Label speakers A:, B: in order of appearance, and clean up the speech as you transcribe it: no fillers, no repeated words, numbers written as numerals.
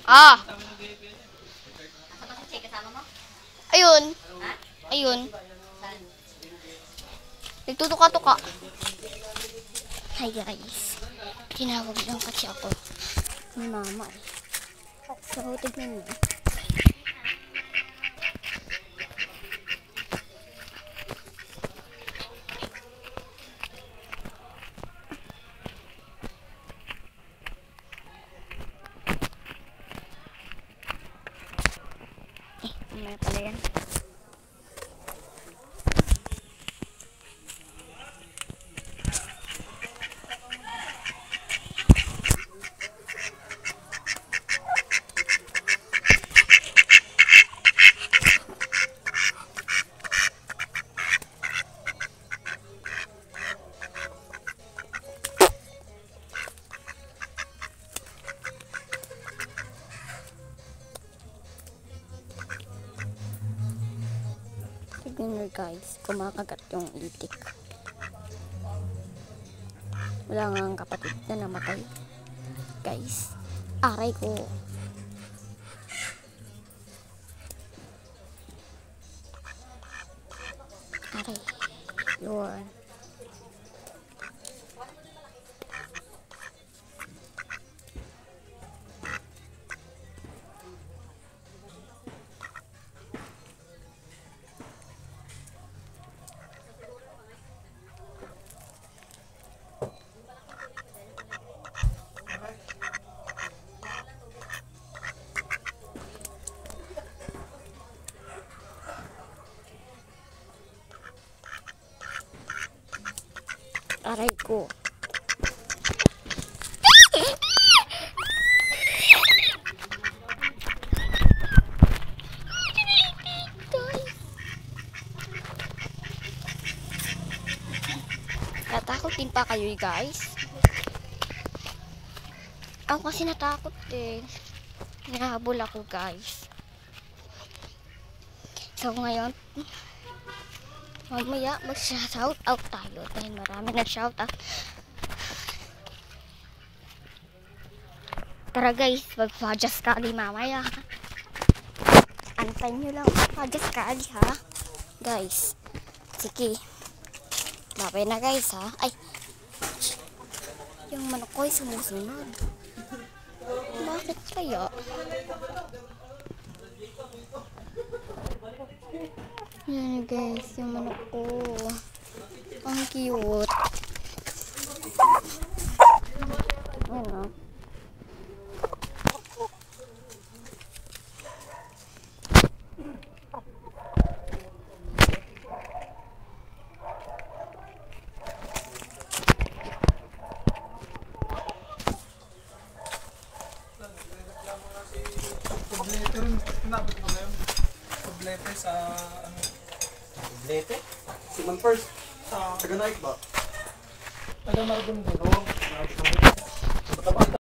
A: Ah! Ayun. Ayun. Nagtutuka-tuka. Hi guys. Tinawag lang kasi ako ni mama eh. So, tignan niyo. Mamaya pala yan. Tignan nyo guys, kumakagat yung itik. Wala nga ang kapatid na namatay. Guys, aray ko. Aray. Yun. Aray ko. Natakot din pa kayo guys. Ako kasi natakot din. Nahabol ako guys. So ngayon, mamaya mag-shout out tayo dahil marami nag-shout out. Tara guys, mag-fudges kali mamaya. Antayin nyo lang mag-fudges kali ha. Guys, sige. Babay na guys ha. Ay, yung manok ko ay sumusunod. Bakit kaya? Yan guys, yung manok ko. Ang cute. Ano?
B: Tablete sa ano? Tablete? Si Man First sa Taga-Night ba? Taga Maragondon.